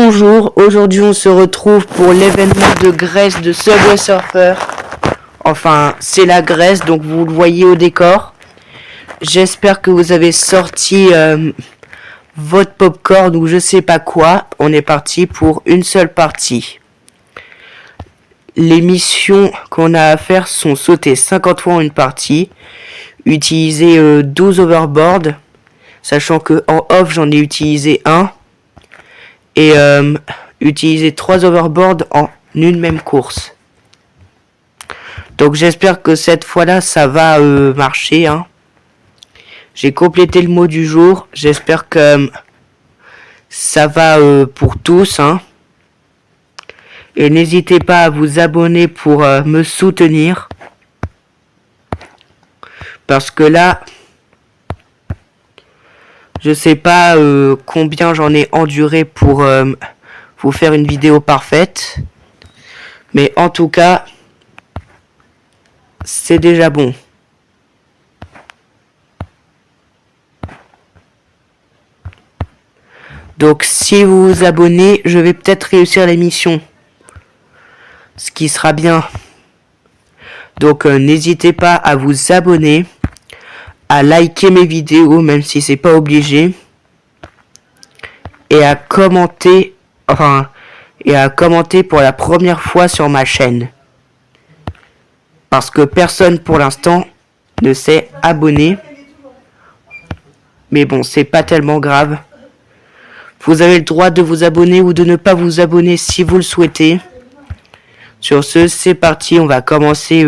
Bonjour, aujourd'hui on se retrouve pour l'événement de Grèce de Subway Surfer. Enfin, c'est la Grèce, donc vous le voyez au décor. J'espère que vous avez sorti votre popcorn ou je sais pas quoi. On est parti pour une seule partie. Les missions qu'on a à faire sont sauter 50 fois en une partie, utiliser 12 overboards, sachant que en off j'en ai utilisé un, et utiliser 3 overboards en une même course. Donc j'espère que cette fois-là ça va marcher, hein. J'ai complété le mot du jour, j'espère que ça va pour tous, hein. Et n'hésitez pas à vous abonner pour me soutenir. Parce que là, je sais pas combien j'en ai enduré pour vous faire une vidéo parfaite. Mais en tout cas, c'est déjà bon. Donc si vous vous abonnez, je vais peut-être réussir la mission. Ce qui sera bien. Donc n'hésitez pas à vous abonner, à liker mes vidéos, même si c'est pas obligé. Et à commenter, pour la première fois sur ma chaîne. Parce que personne pour l'instant ne s'est abonné. Mais bon, c'est pas tellement grave. Vous avez le droit de vous abonner ou de ne pas vous abonner si vous le souhaitez. Sur ce, c'est parti, on va commencer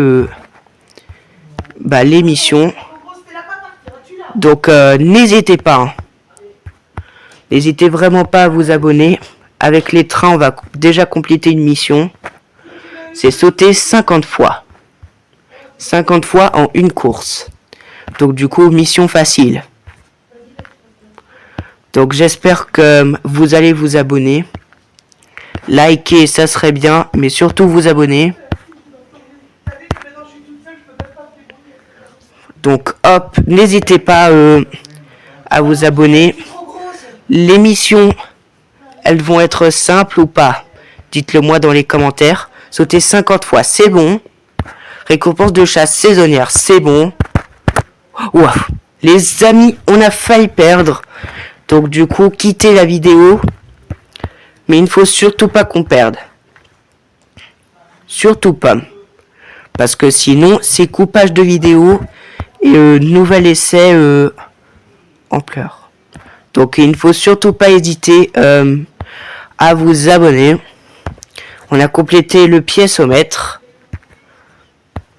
l'émission. Donc n'hésitez pas. Hein. N'hésitez vraiment pas à vous abonner. Avec les trains, on va déjà compléter une mission. C'est sauter 50 fois. 50 fois en une course. Donc du coup, mission facile. Donc j'espère que vous allez vous abonner. Liker, ça serait bien, mais surtout vous abonner. Donc hop, n'hésitez pas à vous abonner. Les missions, elles vont être simples ou pas? Dites-le moi dans les commentaires. Sauter 50 fois, c'est bon. Récompense de chasse saisonnière, c'est bon. Ouah, les amis, on a failli perdre. Donc du coup, quittez la vidéo. Mais il ne faut surtout pas qu'on perde. Surtout pas. Parce que sinon, c'est coupage de vidéo et nouvel essai en pleurs. Donc il ne faut surtout pas hésiter à vous abonner. On a complété le pièce-au-mètre.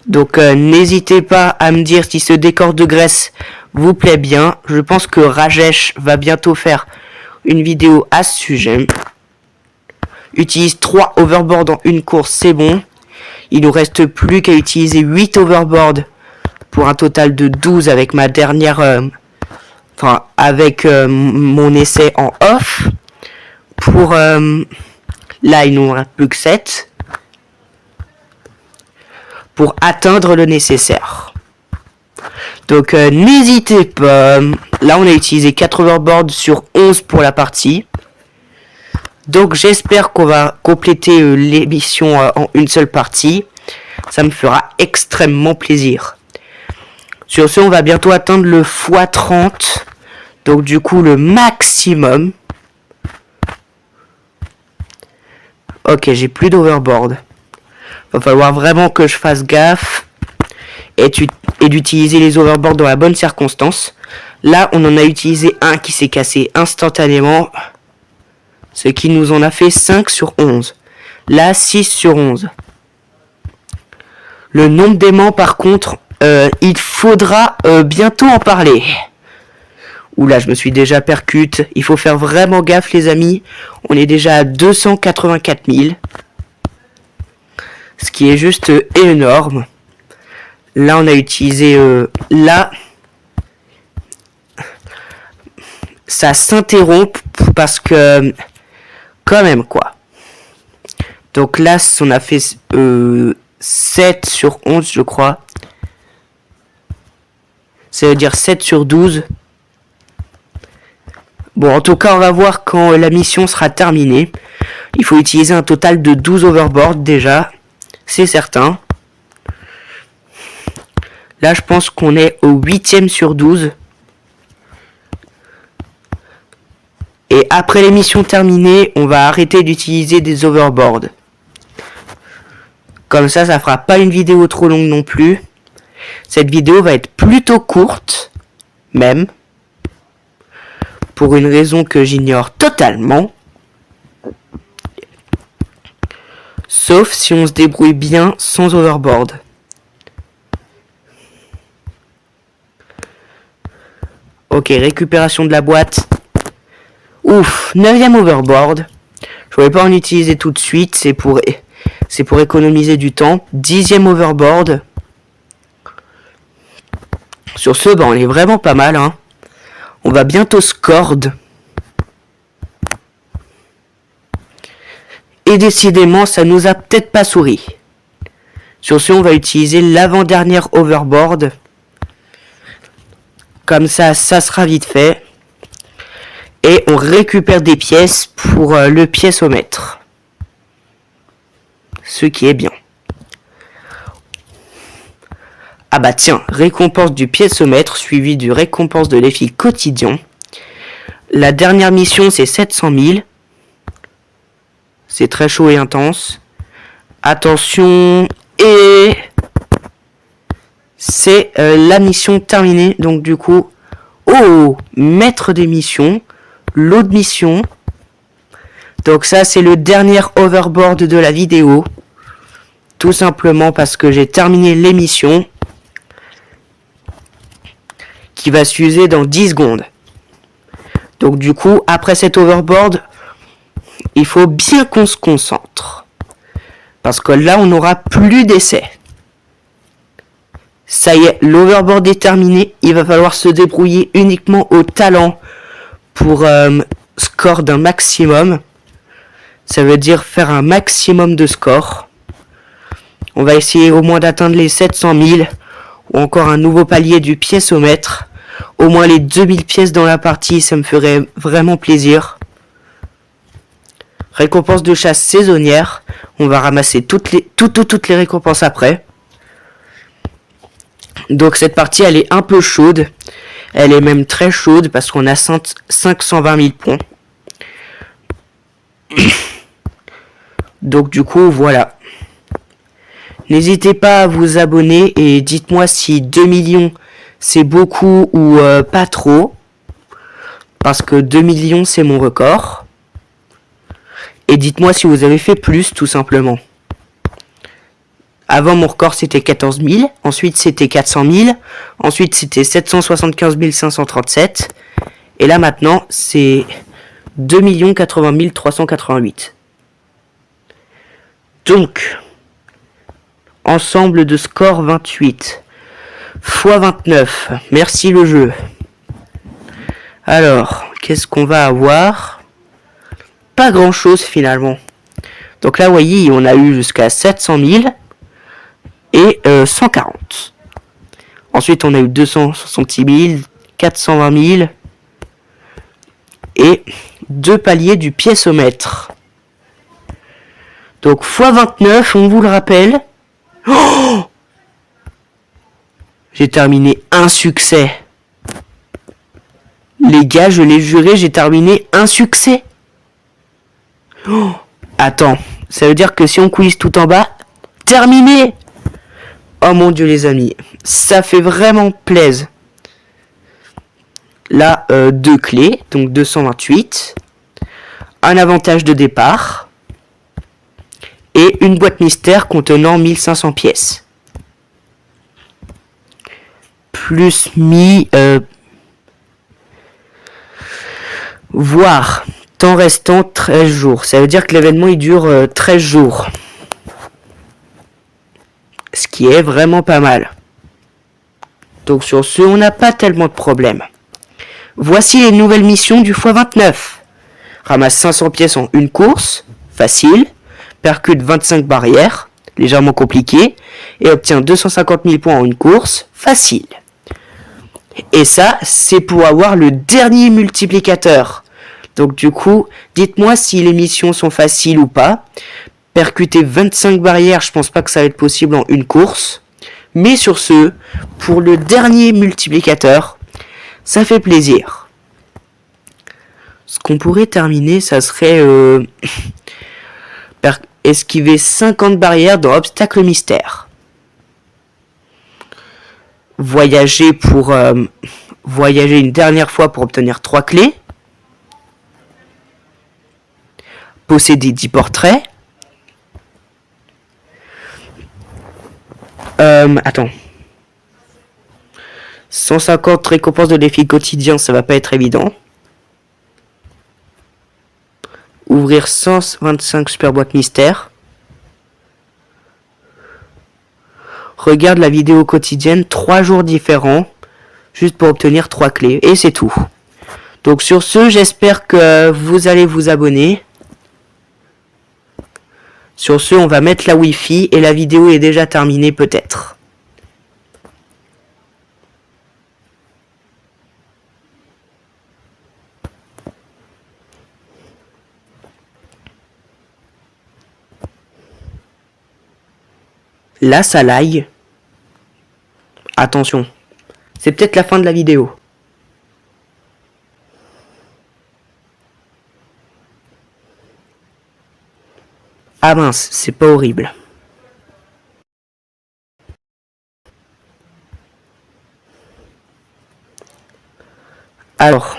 Donc n'hésitez pas à me dire si ce décor de Grèce vous plaît bien. Je pense que Rajesh va bientôt faire une vidéo à ce sujet. Utilise 3 overboards en une course, c'est bon. Il nous reste plus qu'à utiliser 8 overboards pour un total de 12 avec ma dernière... avec mon essai en off. Pour... là, il nous reste plus que 7. Pour atteindre le nécessaire. Donc, n'hésitez pas. Là, on a utilisé 4 overboards sur 11 pour la partie. Donc j'espère qu'on va compléter l'émission en une seule partie. Ça me fera extrêmement plaisir. Sur ce, on va bientôt atteindre le x30. Donc du coup, le maximum. Ok, j'ai plus d'overboard. Va falloir vraiment que je fasse gaffe. Et d'utiliser les overboards dans la bonne circonstance. Là, on en a utilisé un qui s'est cassé instantanément. Ce qui nous en a fait 5 sur 11. Là, 6 sur 11. Le nombre d'aimants, par contre, il faudra bientôt en parler. Oula, je me suis déjà percute. Il faut faire vraiment gaffe, les amis. On est déjà à 284 000. Ce qui est juste énorme. Là, on a utilisé... là, ça s'interrompt parce que... Quand même, quoi. Donc là, on a fait 7 sur 11, je crois. Ça veut dire 7 sur 12. Bon, en tout cas, on va voir quand la mission sera terminée. Il faut utiliser un total de 12 overboards déjà. C'est certain. Là, je pense qu'on est au 8e sur 12. Et après l'émission terminée, on va arrêter d'utiliser des overboards. Comme ça fera pas une vidéo trop longue non plus. Cette vidéo va être plutôt courte, même. Pour une raison que j'ignore totalement. Sauf si on se débrouille bien sans overboard. Ok, récupération de la boîte. Ouf, 9e overboard. Je voulais pas en utiliser tout de suite, c'est pour économiser du temps. 10e overboard. Sur ce, on est vraiment pas mal, hein. On va bientôt scored. Et décidément, ça nous a peut-être pas souri. Sur ce, on va utiliser l'avant-dernière overboard. Comme ça sera vite fait. Et on récupère des pièces pour le piècemètre. Ce qui est bien. Ah bah tiens, récompense du piècemètre suivi du récompense de défi quotidien. La dernière mission c'est 700 000. C'est très chaud et intense. Attention, et c'est la mission terminée. Donc du coup, maître des missions, lot de missions. Donc ça c'est le dernier overboard de la vidéo. Tout simplement parce que j'ai terminé l'émission. Qui va s'user dans 10 secondes. Donc du coup, après cet overboard, il faut bien qu'on se concentre. Parce que là, on n'aura plus d'essais. Ça y est, l'overboard est terminé. Il va falloir se débrouiller uniquement au talent pour score d'un maximum. Ça veut dire faire un maximum de score. On va essayer au moins d'atteindre les 700 000. Ou encore un nouveau palier du piècemètre. Au moins les 2000 pièces dans la partie, ça me ferait vraiment plaisir. Récompense de chasse saisonnière. On va ramasser toutes les récompenses après. Donc cette partie, elle est un peu chaude. Elle est même très chaude parce qu'on a 520 000 points. Donc du coup, voilà. N'hésitez pas à vous abonner et dites-moi si 2 millions c'est beaucoup ou pas trop. Parce que 2 millions c'est mon record. Et dites-moi si vous avez fait plus tout simplement. Avant mon record c'était 14 000. Ensuite c'était 400 000. Ensuite c'était 775 537. Et là maintenant c'est 2 80 388. Donc... ensemble de score 28 x 29. Merci le jeu. Alors, qu'est-ce qu'on va avoir? Pas grand chose finalement. Donc là, vous voyez, on a eu jusqu'à 700 000 et 140. Ensuite, on a eu 266 000, 420 000 et 2 paliers du piècemètre. Donc, x 29, on vous le rappelle. Oh, j'ai terminé un succès. Les gars, je l'ai juré, j'ai terminé un succès. Oh, attends, ça veut dire que si on quiz tout en bas, terminé. Oh mon dieu les amis, ça fait vraiment plaisir. Là, 2 clés, donc 228. Un avantage de départ. Et une boîte mystère contenant 1500 pièces. Plus voire temps restant 13 jours. Ça veut dire que l'événement il dure 13 jours. Ce qui est vraiment pas mal. Donc sur ce, on n'a pas tellement de problèmes. Voici les nouvelles missions du x29. Ramasse 500 pièces en une course. Facile. Percute 25 barrières, légèrement compliqué, et obtient 250 000 points en une course, facile. Et ça, c'est pour avoir le dernier multiplicateur. Donc du coup, dites-moi si les missions sont faciles ou pas. Percuter 25 barrières, je pense pas que ça va être possible en une course. Mais sur ce, pour le dernier multiplicateur, ça fait plaisir. Ce qu'on pourrait terminer, ça serait esquiver 50 barrières dans obstacle mystère. Voyager une dernière fois pour obtenir 3 clés. Posséder 10 portraits. Attends. 150 récompenses de défis quotidiens, ça va pas être évident. Ouvrir 125 super boîtes mystères. Regarde la vidéo quotidienne 3 jours différents, juste pour obtenir 3 clés. Et c'est tout. Donc sur ce, j'espère que vous allez vous abonner. Sur ce, on va mettre la Wi-Fi et la vidéo est déjà terminée peut-être. Là, ça lag. Attention. C'est peut-être la fin de la vidéo. Ah mince, c'est pas horrible. Alors,